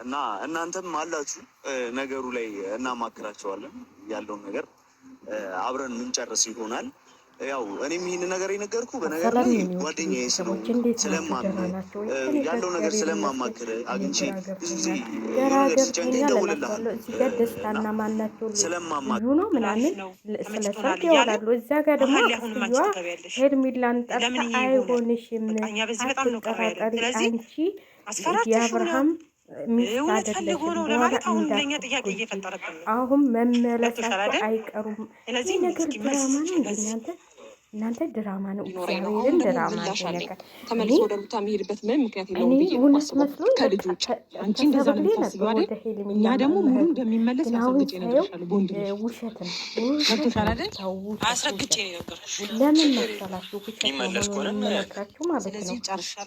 እና እናንተም አላችሁ ነገሩ ላይ እናማክራቸዋለን። ያለውን ነገር አብረን ምንጨርስ ይሆናል። ያው እኔም ይህን ነገር የነገርኩ በነገር ላይ ጓደኛዬ ስለማምን ያለው ነገር ስለማማክር አግኝቼ ብዙ ጊዜ ሲጨንቀኝ ደውልልሃለሁ ስለማማክር ነው ምናምን ስለሰርግ ያወራሉ። እዛ ጋር ደግሞ አክስትየዋ ሄርሜላን ጠርታ አይሆንሽም፣ አትጠራጠሪ፣ አንቺ የአብርሃም ሚስት አይደለሽም፣ በኋላ እንዳትጎጂ፣ አሁን መመለሳቸው አይቀሩም። ይህ ነገር ድራማ ነው እንዴ እናንተ ድራማ ነው። እግዚአብሔርን ድራማ ነው ነገር ተመልሶ ወደ ሩታ የሚሄድበት ምንም ምክንያት የለውም ብዬ እውነት መስሎ ከልጆች አንቺ እንደዛ ነው የምታስቢው አይደል? እኛ ደግሞ ሙሉ እንደሚመለስ አስረግጬ እነግርሻለሁ። በወንድ ልጅ ውሸት ነው። ገብቶሻል አይደል? አስረግጬ ነው የነገርኩሽ። ለምን መሰላችሁ? ውሸት መሆኑን የምነግራችሁ ማለት ነው።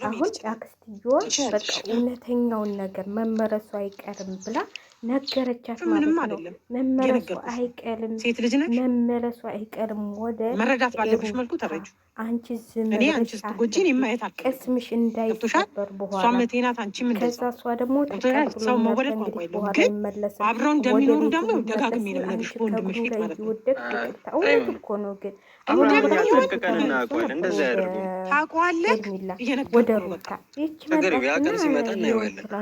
አሁን አክስትየዋ በቃ እውነተኛውን ነገር መመረሱ አይቀርም ብላ ነገረቻት ማለት ነው። መመለሱ አይቀርም፣ ሴት ልጅ ነሽ፣ መመለሱ አይቀርም። ወደ መረዳት ባለብሽ መልኩ ተረጁ። አንቺ ዝም እኔ አንቺ ስትጎጂን የማየት ቅስምሽ እንዳይሰበር በኋላ እሷ መቴናት አንቺም እንደዛ። ከዛ እሷ ደግሞ ሰው መወለድ ቋንቋ የለውም፣ ግን አብረው እንደሚኖሩ ደግሞ ደጋግሜ ነው የምነግርሽ። በወንድምሽ ፊት ማለት ነው። እውነት እኮ ነው። ግን አሁን ታውቀዋለህ ወደ ሩታ ይች መጣና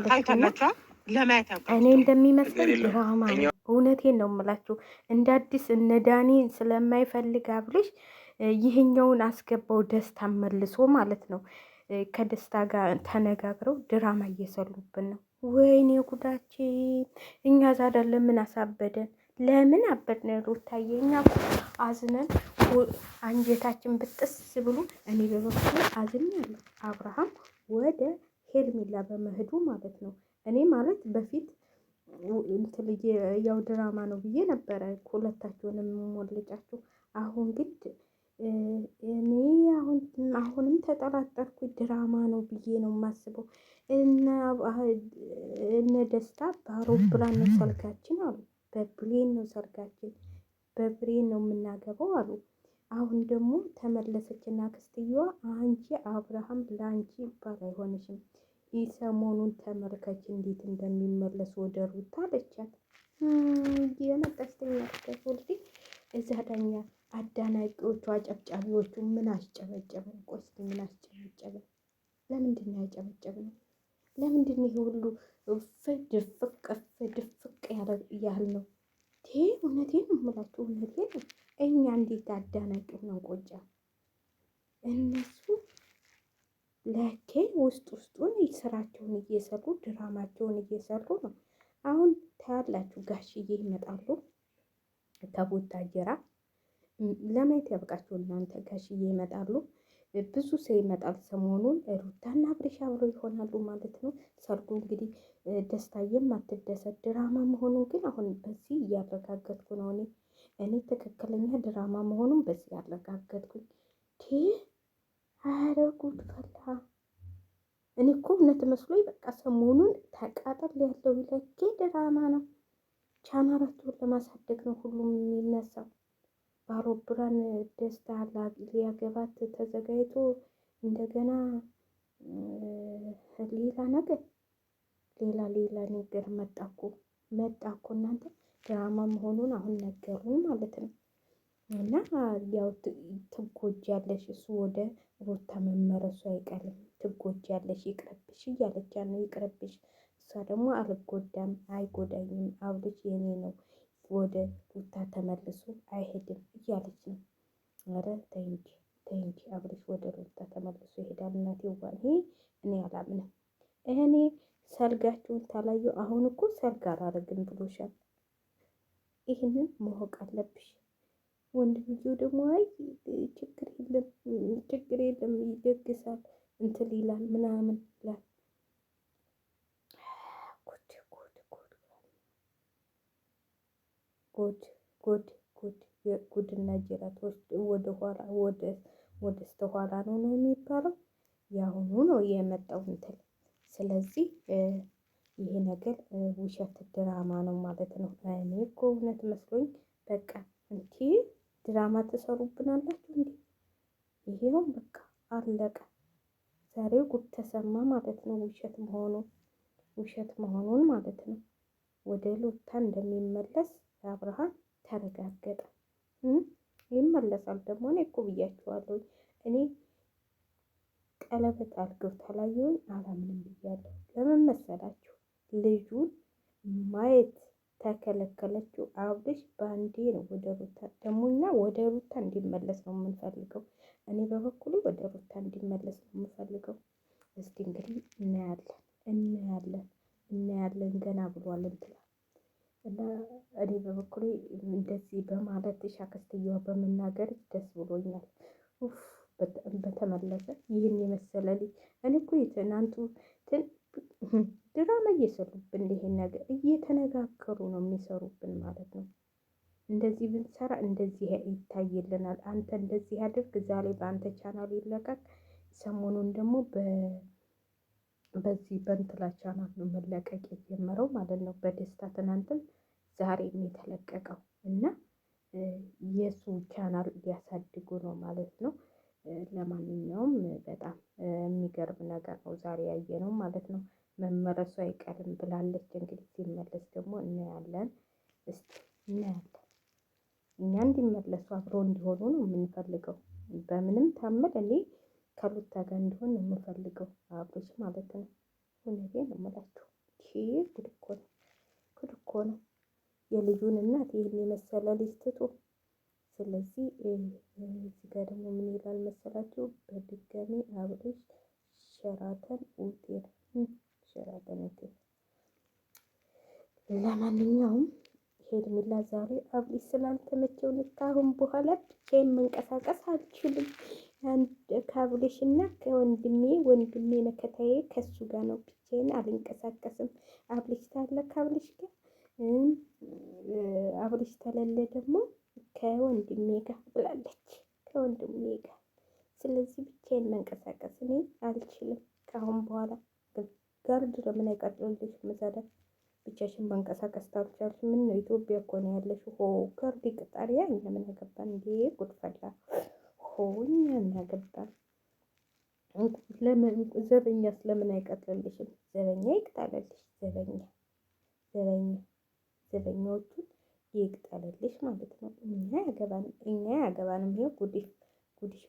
ታይታላችሁ ለማየት እኔ እንደሚመስለኝ ድራማ ነው። እውነቴን ነው የምላችሁ። እንደ አዲስ እነ ዳኒ ስለማይፈልግ አብርሽ ይህኛውን አስገባው ደስታ መልሶ ማለት ነው። ከደስታ ጋር ተነጋግረው ድራማ እየሰሩብን ነው። ወይኔ ጉዳችን! እኛ ዛዳ ለምን አሳበደን? ለምን አበድን? ሩታዬ እኛ አዝነን አንጀታችን ብጥስ ብሎ እኔ በበኩሌ አዝኛለሁ። አብርሃም ወደ ሄርሜላ በመሄዱ ማለት ነው። እኔ ማለት በፊት እንትን ያው ድራማ ነው ብዬ ነበረ ሁለታቸውንም ሞልጫቸው። አሁን ግን እኔ አሁንም ተጠራጠርኩ። ድራማ ነው ብዬ ነው የማስበው። እነ ደስታ በአውሮፕላን ነው ሰርጋችን አሉ። በፕሌን ነው ሰርጋችን፣ በፕሌን ነው የምናገባው አሉ። አሁን ደግሞ ተመለሰችና አክስትየዋ አንቺ አብርሃም ለአንቺ ይባል አይሆንሽም፣ ይህ ሰሞኑን ተመልካች እንዴት እንደሚመለስ ወደ ሩታ አለቻት። የመጣች ተኛለች። ወልዲ እዛ ዳኛ አዳናቂዎቹ አጨብጫቢዎቹ ምን አስጨበጨበን? ቆይ ምን አስጨበጨበን? ለምንድን ነው ያጨበጨብነው? ለምንድን ነው ይሄ ሁሉ ድፍቅ ያህል ነው? እውነቴን ነው የምላችሁ፣ እውነቴን ነው። እኛ እንዴት አዳናቂው ነው ቆጫ እነሱ ለኬ ውስጡን ስራቸውን እየሰሩ ድራማቸውን እየሰሩ ነው። አሁን ታያላችሁ ጋሽዬ ይመጣሉ ከቡታጀራ ለማየት ያብቃችሁ እናንተ። ጋሽዬ ይመጣሉ፣ ብዙ ሰው ይመጣል ሰሞኑን። ሩታና አብርሽ አብረው ይሆናሉ ማለት ነው። ሰርጉ እንግዲህ ደስታዬም አትደሰት ድራማ መሆኑን ግን አሁን በዚህ እያረጋገጥኩ ነው። እኔ ትክክለኛ ድራማ መሆኑን በዚህ ያረጋገጥኩኝ። ኧረ ጉድ ፈላ። እኔ እኮ እውነት መስሎኝ በቃ ሰሞኑን ተቃጠል ያለው ይለኬ ድራማ ነው። ቻናላቸውን ለማሳደግ ነው ሁሉም የሚነሳው። በአውሮፕላን ደስታ ሊያገባት ተዘጋጅቶ እንደገና ሌላ ነገር መጣኩ እናንተ። ድራማ መሆኑን አሁን ነገሩን ማለት ነው። እና ያው ትጎጃለሽ፣ እሱ ወደ ሩታ መመረሱ አይቀርም፣ ትጎጃለሽ፣ ይቅርብሽ እያለች ነው። ይቅርብሽ። እሷ ደግሞ አልጎዳም፣ አይጎዳኝም፣ አብርሽ የኔ ነው፣ ወደ ሩታ ተመልሶ አይሄድም እያለች ነው። ኧረ ተይ እንጂ አብርሽ ወደ ሩታ ተመልሶ ይሄዳል። እናቴ ዋኔ እኔ አላምንም። እኔ ሰርጋችሁን ታላዩ። አሁን እኮ ሰርግ አላረግም ብሎሻል። ይህንን ማወቅ አለብሽ። ወንድምዬው ደግሞ አይ ችግር የለም ይደግሳል እንትን ይላል ምናምን ይላል። ጉድና ጅራት ወደ ኋላ ወደ ስተኋላ ነው የሚባለው። የአሁኑ ነው የመጣው እንትን። ስለዚህ ይሄ ነገር ውሸት ድራማ ነው ማለት ነው። እኔ እኮ እውነት መስሎኝ በቃ እንዴ ድራማ ተሰሩብናላችሁ እንዴ? ይሄው በቃ አለቀ። ዛሬ ጉድ ተሰማ ማለት ነው ውሸት መሆኑ። ውሸት መሆኑን ማለት ነው። ወደ ሩታ እንደሚመለስ አብርሃም ተረጋገጠ። ይመለሳል ደግሞ እኔ እኮ ብያቸዋለሁ። እኔ ቀለበት አድርገው ተለያዩኝ አላምንም ብያለሁ። ለምን መሰላችሁ? ልጁን ማየት ተከለከለችው። አብርሽ በአንዴ ነው ወደ ሩታ ደግሞ እኛ ወደ ሩታ እንዲመለስ ነው የምንፈልገው። እኔ በበኩሉ ወደ ሩታ እንዲመለስ ነው የምፈልገው። እስቲ እንግዲህ እናያለን ገና ብሏል እንትላ እና እኔ በበኩሌ እንደዚህ በማለትሽ አክስትየዋ በመናገር ደስ ብሎኛል። በተመለሰ ይህን የመሰለ ልጅ እኔ እኮ የትናንቱ ድራማ እየሰሩብን ይሄን ነገር እየተነጋገሩ ነው የሚሰሩብን ማለት ነው። እንደዚህ ብንሰራ እንደዚህ ይታይልናል። አንተ እንደዚህ አድርግ፣ ዛሬ በአንተ ቻናል ይለቀቅ፣ ሰሞኑን ደግሞ በዚህ በእንትላ ቻናል ነው መለቀቅ የጀመረው ማለት ነው። በደስታ ትናንትም ዛሬም የተለቀቀው እና የሱ ቻናል ሊያሳድጉ ነው ማለት ነው። ለማንኛውም በጣም የሚገርም ነገር ነው ዛሬ ያየነው ማለት ነው። መመለሱ አይቀርም ብላለች። እንግዲህ ሲመለስ ደግሞ እናያለን። እስቲ እናያለን። እኛ እንዲመለሱ አብረው እንዲሆኑ ነው የምንፈልገው። በምንም ታምር እኔ ከሩታ ጋር እንዲሆን ነው የምፈልገው አብርሽ ማለት ነው። እውነቴን ነው የምላችሁ። ጉድ እኮ ነው፣ ጉድ እኮ ነው የልጁን እናት ይህን የመሰለ ልጅ ትቶ። ስለዚህ እዚህ ጋር ደግሞ ምን ይላል መሰላችሁ? በድጋሚ አብርሽ ሸራተን ሆቴል ለማንኛውም ሄርሜላ ዛሬ አብርሽ ስላልተመቸው ካሁን በኋላ ብቻዬን መንቀሳቀስ አልችልም። ከአብርሽ እና ወንድሜ መከታዬ ከሱ ጋር ነው፣ ብቻዬን አልንቀሳቀስም። አብርሽ ታለ ከአብርሽ ጋር አብርሽ ተለለ ደግሞ ከወንድሜ ጋር ብላለች፣ ከወንድሜ ጋር። ስለዚህ ብቻዬን መንቀሳቀስ እኔ አልችልም ካሁን በኋላ። ጋርድ ለምን አይቀጥልልሽ መሰለ ብቻሽን መንቀሳቀስ ታልቻልሽ? ምን ነው ኢትዮጵያ እኮ ነው ያለሽ። ጋርድ ይቅጣሪያ። እኛ ምን ያገባን እንዴ? ጉድፈላ እኛ እናገባን። ለምን ዘበኛስ ለምን አይቀጥልልሽም? ዘበኛ ይቅጣልልሽ። ዘበኛዎቹን ይቅጠልልሽ ማለት ነው። እኛ ያገባንም። ይሄው ጉድሽ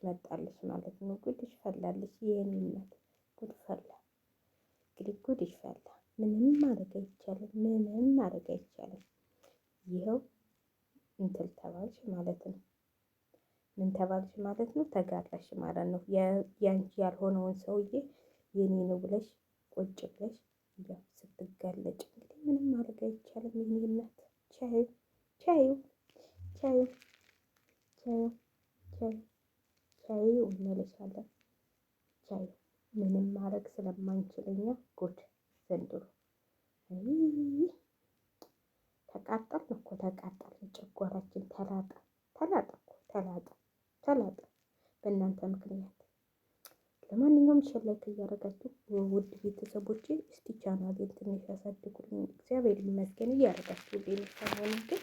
መጣልሽ ማለት ነው። ጉድሽ ፈላልሽ። ይሄንነት ጉድ ፈላ። እንግዲህ ጉድሽ ፈላ። ምንም ማድረግ አይቻልም። ይኸው እንትን ተባልሽ ማለት ነው። ምን ተባልሽ ማለት ነው? ተጋራሽ ማለት ነው። ያንቺ ያልሆነውን ሰውዬ የኔ ነው ብለሽ ቁጭ ብለሽ ያው ስትጋለጭ እንግዲህ ምንም ማድረግ አይቻልም። ይሄንነት ቻዩ እንመለሳለን። ቻዩ ምንም ማድረግ ስለማንችለኛ ጉድ ዘንድሮ ተቃጠልን። ጨጓራችን ተላጠ በእናንተ ምክንያት። ለማንኛውም ሸላይክ እያደረጋችሁ ውድ ቤተሰቦቼ እስቲ ቻናሌን ትንሽ ያሳድጉልኝ። እግዚአብሔር ይመስገን እያደረጋችሁ ሰሞኑ ግን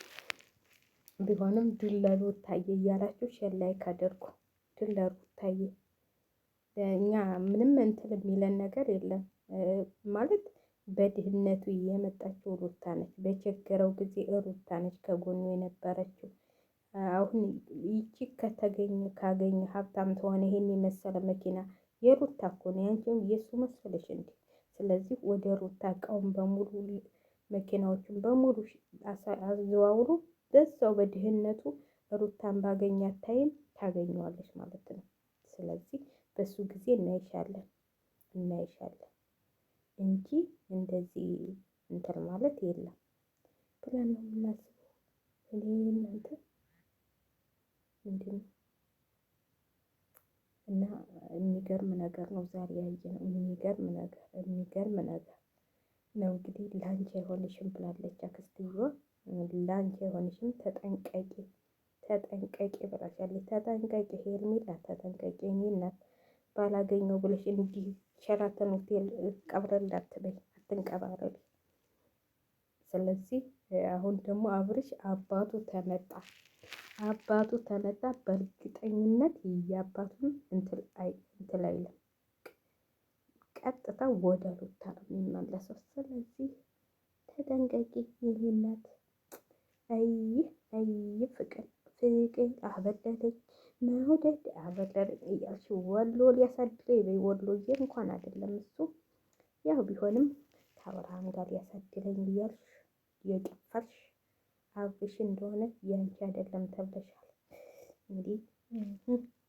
ቢሆንም ድል ለሩታዬ እያላችሁ ሸላይክ አድርጉ። ድል ለሩታዬ። እኛ ምንም እንትን የሚለን ነገር የለም ማለት በድህነቱ የመጣችው ሩታ ነች። በቸገረው ጊዜ ሩታ ነች ከጎኑ የነበረችው። አሁን ይቺ ካገኘ ሀብታም ተሆነ ይሄን የመሰለ መኪና የሩታ እኮ ነው፣ ያንቺም የሱ መሰለሽ እንዴ? ስለዚህ ወደ ሩታ እቃውን በሙሉ መኪናዎችን በሙሉ አዘዋውሩ። በዛው በድህነቱ ሩታን ባገኛት ታይም ታገኘዋለች ማለት ነው። ስለዚህ በሱ ጊዜ እናይሻለን እንጂ እንደዚህ እንትን ማለት የለም ብለን ነው የምናስበው። እኔ እናንተ ምንድን ነው እና የሚገርም ነገር ነው ዛሬ ያየነው። የሚገርም ነገር ነው። እንግዲህ ላንቺ አይሆንሽም ብላለች አክስትየዋ። ላንቺ አይሆንሽም ተጠንቀቂ ብላሻለች። ተጠንቀቂ ሄርሜላ ተጠንቀቂ። እኔ እናት ባላገኘው ብለሽ እንዲህ ሸራተን ሆቴል ቀብረን እንዳትበይ፣ አትንቀባረሪ። ስለዚህ አሁን ደግሞ አብርሽ አባቱ ተመጣ። በእርግጠኝነት የአባቱን እንትን አይልም። ቀጥታ ወደ ሩታ ነው የሚመለሰው። ስለዚህ ተጠንቀቂ ይህነት። አይ ፍቅር አበለለኝ መውደድ አበለለኝ እያልሽ ወሎ ሊያሳድረኝ በይ። ወሎዬ እንኳን አይደለም እሱ ያው ቢሆንም ከአብርሃም ጋር ሊያሳድረኝ እያልሽ የጨፈርሽ አብርሽ እንደሆነ ያንቺ አይደለም ተብለሻል። እንግዲህ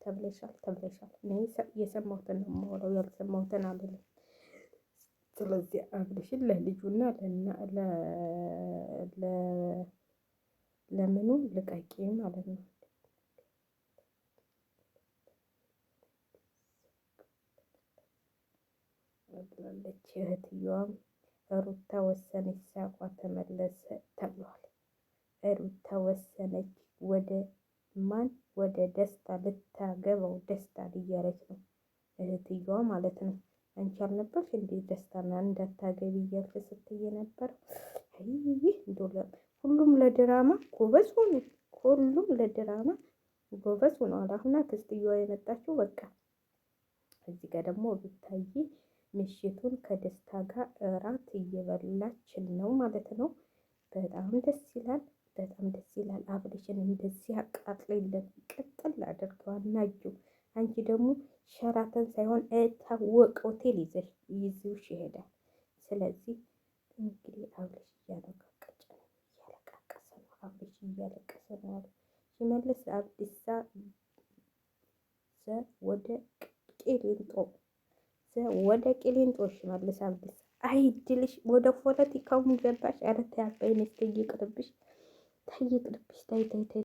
ተብለሻል። እኔ የሰማሁትን ነው የማወራው፣ ያልሰማሁትን አልልም። ስለዚህ አብርሽን ለልጁና ለምኑ ልቀቂ ማለት ነው። ብላለች እህትየዋም። ሩታ ወሰነች፣ ሳቋ ተመለሰ ተብሏል። ሩታ ወሰነች ወደ ማን? ወደ ደስታ ልታገባው ደስታ እያለች ነው እህትየዋ ማለት ነው። አንቺ አልነበርሽ እንዴ ደስታና እንዳታገቢ እያልሽ ስትይ ነበር? ይህ ሁሉም ለድራማ ጎበዝ ሆኑ። ሁሉም ለድራማ ጎበዝ ሆነዋል። አሁን አክስትየዋ የመጣችው በቃ እዚህ ጋር ደግሞ ብታይ ምሽቱን ከደስታ ጋር እራት እየበላች ነው ማለት ነው። በጣም ደስ ይላል። በጣም ደስ ይላል። አብርሽን እንደዚህ አቃጥለይለት ቅጥል አድርገዋል ናጁ። አንቺ ደግሞ ሸራተን ሳይሆን እታወቀ ሆቴል ይዘውሽ ይሄዳል። ስለዚህ እንግዲህ አብርሽ እያለቃቀሰ ነው። አብርሽ እያለቀሰ ነው። ሽመልስ አብዲሳ ወደ ቂሊንጦ ሽመልስ አብዲሳ አይድልሽ። ወደ ፖለቲካውም ገባሽ። ኧረ ተይ አባይ ነሽ። ተይ ይቅርብሽ። ተይ